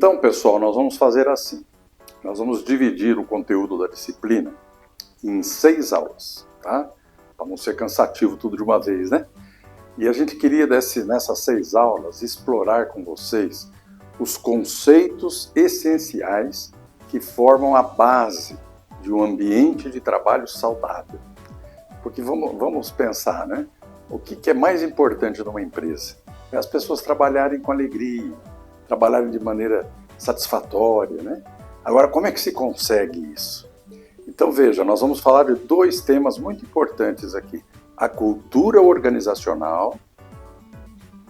Então, pessoal, nós vamos fazer assim. Nós vamos dividir o conteúdo da disciplina em 6 aulas, tá? Para não ser cansativo tudo de uma vez, né? E a gente queria, nessas 6 aulas, explorar com vocês os conceitos essenciais que formam a base de um ambiente de trabalho saudável. Porque vamos pensar, né? O que é mais importante numa empresa? É as pessoas trabalharem com alegria, trabalharem de maneira satisfatória, né? Agora, como é que se consegue isso? Então, veja, nós vamos falar de 2 temas muito importantes aqui. A cultura organizacional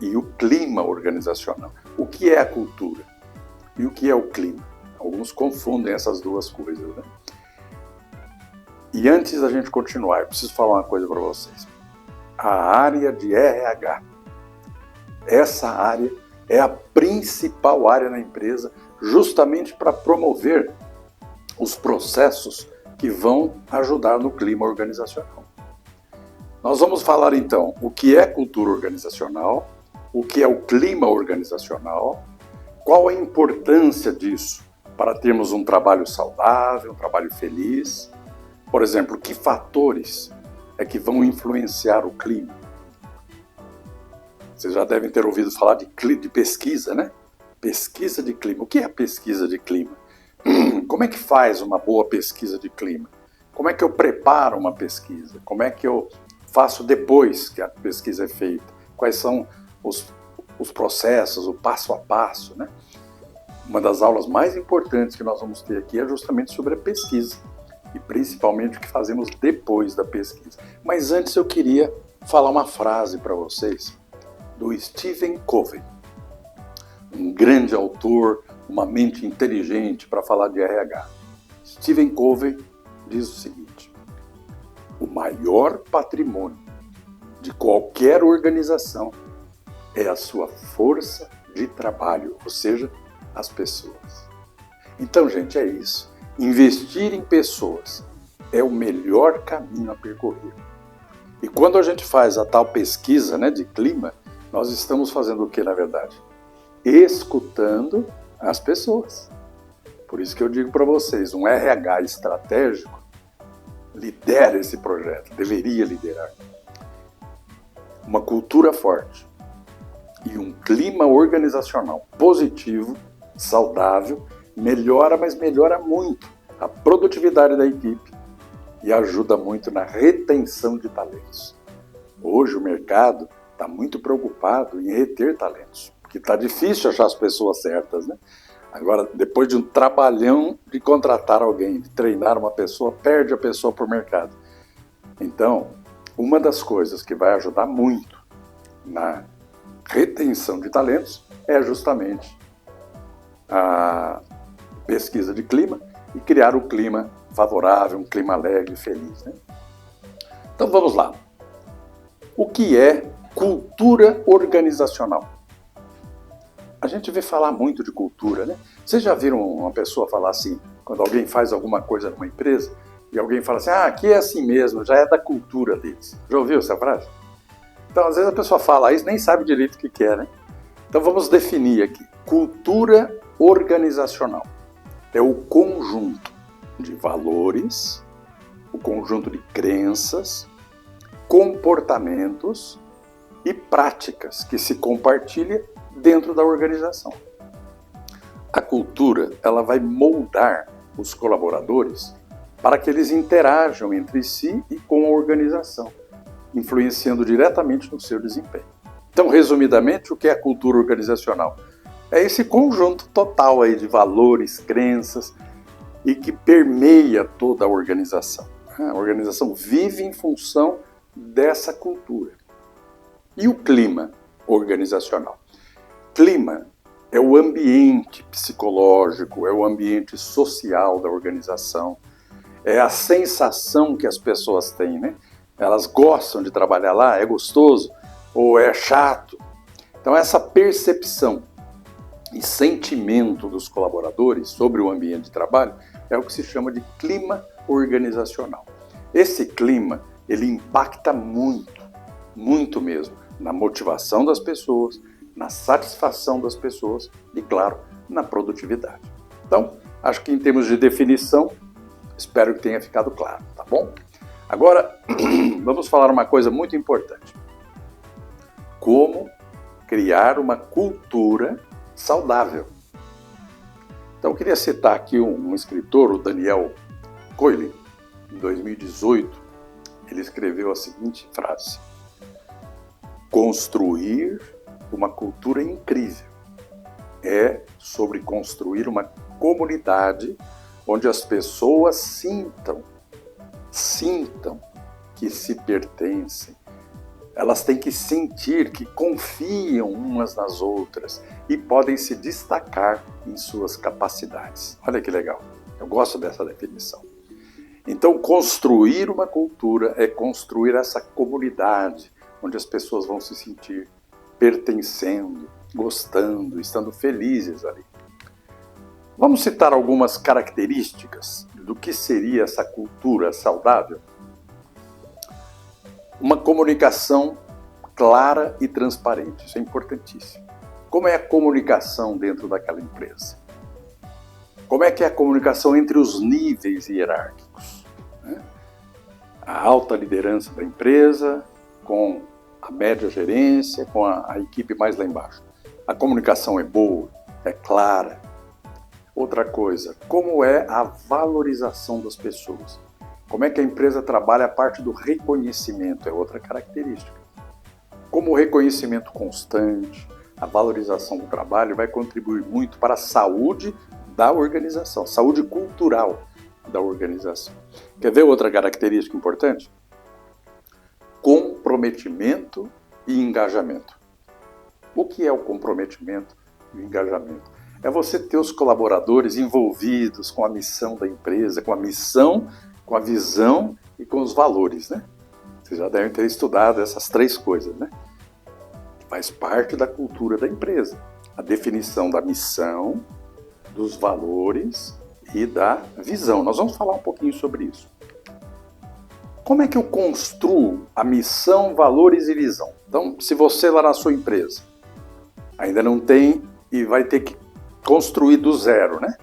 e o clima organizacional. O que é a cultura? E o que é o clima? Alguns confundem essas 2 coisas, né? E antes da gente continuar, eu preciso falar uma coisa para vocês. A área de RH. Essa área é a principal área na empresa, justamente para promover os processos que vão ajudar no clima organizacional. Nós vamos falar então o que é cultura organizacional, o que é o clima organizacional, qual a importância disso para termos um trabalho saudável, um trabalho feliz. Por exemplo, que fatores é que vão influenciar o clima? Vocês já devem ter ouvido falar de pesquisa, né? Pesquisa de clima. O que é a pesquisa de clima? Como é que faz uma boa pesquisa de clima? Como é que eu preparo uma pesquisa? Como é que eu faço depois que a pesquisa é feita? Quais são os processos, o passo a passo, né? Uma das aulas mais importantes que nós vamos ter aqui é justamente sobre a pesquisa. E principalmente o que fazemos depois da pesquisa. Mas antes eu queria falar uma frase para vocês do Stephen Covey, um grande autor, uma mente inteligente para falar de RH. Stephen Covey diz o seguinte: o maior patrimônio de qualquer organização é a sua força de trabalho, ou seja, as pessoas. Então, gente, é isso. Investir em pessoas é o melhor caminho a percorrer. E quando a gente faz a tal pesquisa, né, de clima, nós estamos fazendo o que, na verdade? Escutando as pessoas. Por isso que eu digo para vocês, um RH estratégico lidera esse projeto, deveria liderar. Uma cultura forte e um clima organizacional positivo, saudável, melhora, mas melhora muito a produtividade da equipe e ajuda muito na retenção de talentos. Hoje o mercado está muito preocupado em reter talentos, porque está difícil achar as pessoas certas, né? Agora, depois de um trabalhão de contratar alguém, de treinar uma pessoa, perde a pessoa para o mercado. Então, uma das coisas que vai ajudar muito na retenção de talentos é justamente a pesquisa de clima e criar um clima favorável, um clima alegre e feliz, né? Então vamos lá. O que é cultura organizacional? A gente vê falar muito de cultura, né? Vocês já viram uma pessoa falar assim, quando alguém faz alguma coisa numa empresa, e alguém fala assim, aqui é assim mesmo, já é da cultura deles. Já ouviu essa frase? Então, às vezes a pessoa fala isso, nem sabe direito o que é, né? Então vamos definir aqui. Cultura organizacional é o conjunto de valores, o conjunto de crenças, comportamentos e práticas que se compartilha dentro da organização. A cultura, ela vai moldar os colaboradores para que eles interajam entre si e com a organização, influenciando diretamente no seu desempenho. Então, resumidamente, o que é a cultura organizacional? É esse conjunto total aí de valores, crenças e que permeia toda a organização. A organização vive em função dessa cultura. E o clima organizacional? Clima é o ambiente psicológico, é o ambiente social da organização, é a sensação que as pessoas têm, né? Elas gostam de trabalhar lá, é gostoso ou é chato. Então essa percepção e sentimento dos colaboradores sobre o ambiente de trabalho é o que se chama de clima organizacional. Esse clima, ele impacta muito, muito mesmo, na motivação das pessoas, na satisfação das pessoas e, claro, na produtividade. Então, acho que em termos de definição, espero que tenha ficado claro, tá bom? Agora, vamos falar uma coisa muito importante. Como criar uma cultura saudável. Então, eu queria citar aqui um escritor, o Daniel Coyle, em 2018, ele escreveu a seguinte frase: construir uma cultura incrível é sobre construir uma comunidade onde as pessoas sintam que se pertencem. Elas têm que sentir que confiam umas nas outras e podem se destacar em suas capacidades. Olha que legal, eu gosto dessa definição. Então, construir uma cultura é construir essa comunidade onde as pessoas vão se sentir pertencendo, gostando, estando felizes ali. Vamos citar algumas características do que seria essa cultura saudável? Uma comunicação clara e transparente, isso é importantíssimo. Como é a comunicação dentro daquela empresa? Como é que é a comunicação entre os níveis hierárquicos? A alta liderança da empresa, com a média gerência, com a equipe mais lá embaixo. A comunicação é boa, é clara. Outra coisa, como é a valorização das pessoas? Como é que a empresa trabalha a parte do reconhecimento? É outra característica. Como o reconhecimento constante, a valorização do trabalho vai contribuir muito para a saúde da organização, saúde cultural da organização. Quer ver outra característica importante? Comprometimento e engajamento. O que é o comprometimento e o engajamento? É você ter os colaboradores envolvidos com a missão da empresa, com a missão, com a visão e com os valores, né? Vocês já devem ter estudado essas três coisas, né? Faz parte da cultura da empresa. A definição da missão, dos valores e da visão. Nós vamos falar um pouquinho sobre isso. Como é que eu construo a missão, valores e visão? Então, se você lá na sua empresa ainda não tem e vai ter que construir do zero, né?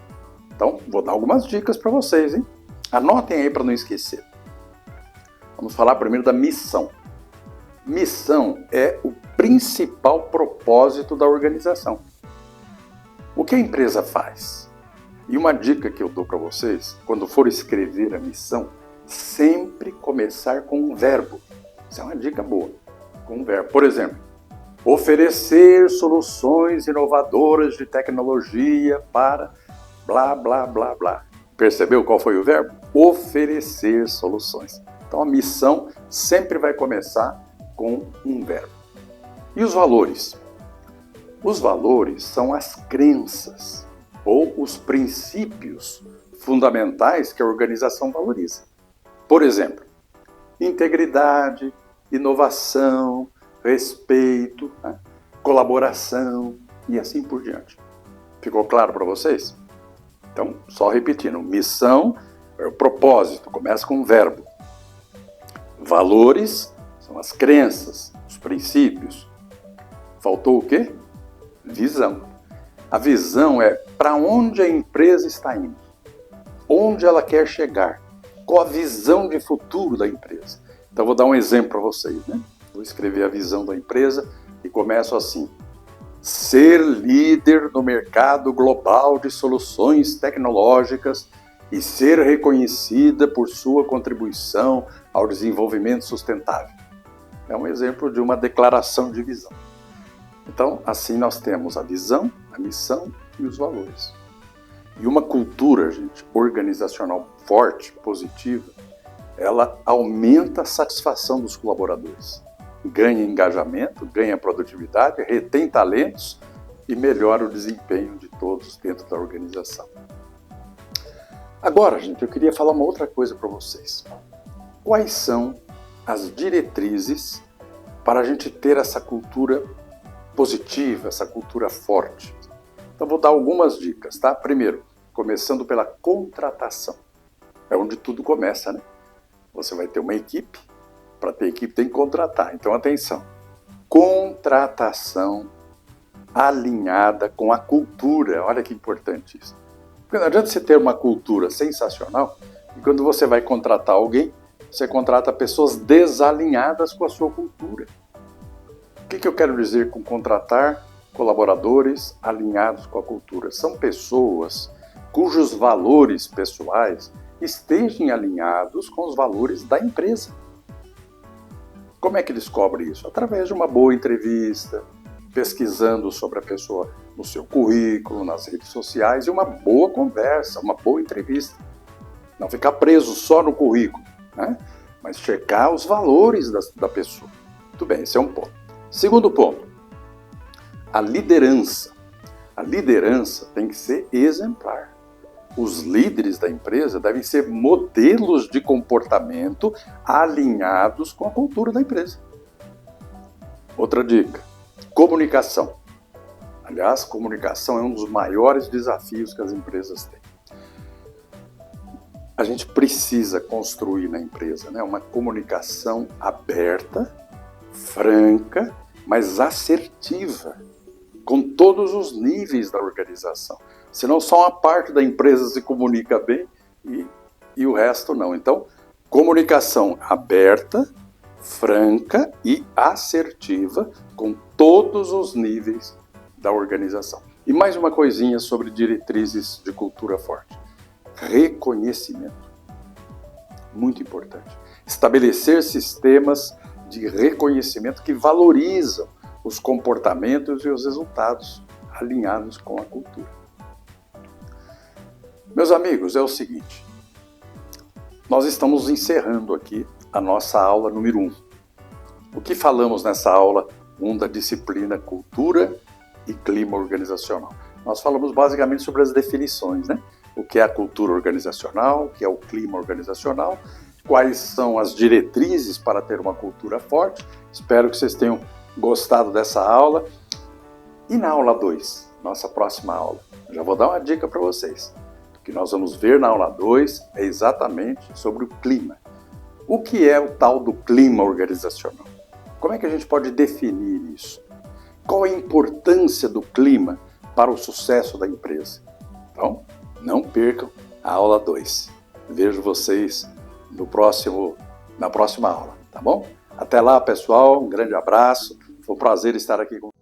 Então, vou dar algumas dicas para vocês, hein? Anotem aí para não esquecer. Vamos falar primeiro da missão. Missão é o principal propósito da organização. O que a empresa faz? E uma dica que eu dou para vocês, quando for escrever a missão, sempre começar com um verbo. Isso é uma dica boa, com um verbo. Por exemplo, oferecer soluções inovadoras de tecnologia para blá, blá, blá, blá. Percebeu qual foi o verbo? Oferecer soluções. Então a missão sempre vai começar com um verbo. E os valores? Os valores são as crenças ou os princípios fundamentais que a organização valoriza. Por exemplo, integridade, inovação, respeito, né? Colaboração e assim por diante. Ficou claro para vocês? Então, só repetindo, missão é o propósito, começa com um verbo. Valores são as crenças, os princípios. Faltou o quê? Visão. A visão é para onde a empresa está indo, onde ela quer chegar, qual a visão de futuro da empresa. Então, vou dar um exemplo para vocês, né? Vou escrever a visão da empresa e começo assim: ser líder no mercado global de soluções tecnológicas e ser reconhecida por sua contribuição ao desenvolvimento sustentável. É um exemplo de uma declaração de visão. Então, assim nós temos a visão, a missão e os valores. E uma cultura, gente, organizacional forte, positiva, ela aumenta a satisfação dos colaboradores. Ganha engajamento, ganha produtividade, retém talentos e melhora o desempenho de todos dentro da organização. Agora, gente, eu queria falar uma outra coisa para vocês. Quais são as diretrizes para a gente ter essa cultura positiva, essa cultura forte? Então, vou dar algumas dicas, tá? Primeiro, começando pela contratação. É onde tudo começa, né? Você vai ter uma equipe. Para ter equipe tem que contratar. Então, atenção. Contratação alinhada com a cultura. Olha que importante isso. Porque não adianta você ter uma cultura sensacional e quando você vai contratar alguém, você contrata pessoas desalinhadas com a sua cultura. O que eu quero dizer com contratar colaboradores alinhados com a cultura? São pessoas cujos valores pessoais estejam alinhados com os valores da empresa. Como é que descobre isso? Através de uma boa entrevista, pesquisando sobre a pessoa no seu currículo, nas redes sociais, e uma boa conversa, uma boa entrevista. Não ficar preso só no currículo, né? Mas checar os valores da pessoa. Muito bem, esse é um ponto. Segundo ponto, a liderança. A liderança tem que ser exemplar. Os líderes da empresa devem ser modelos de comportamento alinhados com a cultura da empresa. Outra dica, comunicação. Aliás, comunicação é um dos maiores desafios que as empresas têm. A gente precisa construir na empresa, né, uma comunicação aberta, franca, mas assertiva, com todos os níveis da organização. Senão só uma parte da empresa se comunica bem e o resto não. Então, comunicação aberta, franca e assertiva com todos os níveis da organização. E mais uma coisinha sobre diretrizes de cultura forte. Reconhecimento. Muito importante. Estabelecer sistemas de reconhecimento que valorizam os comportamentos e os resultados alinhados com a cultura. Meus amigos, é o seguinte, nós estamos encerrando aqui a nossa aula número 1. O que falamos nessa aula 1 da disciplina Cultura e Clima Organizacional? Nós falamos basicamente sobre as definições, né? O que é a cultura organizacional, o que é o clima organizacional, quais são as diretrizes para ter uma cultura forte. Espero que vocês tenham gostado dessa aula. E na aula 2, nossa próxima aula, já vou dar uma dica para vocês. O que nós vamos ver na aula 2 é exatamente sobre o clima. O que é o tal do clima organizacional? Como é que a gente pode definir isso? Qual a importância do clima para o sucesso da empresa? Então, não percam a aula 2. Vejo vocês na próxima aula, tá bom? Até lá, pessoal. Um grande abraço. Foi um prazer estar aqui com vocês.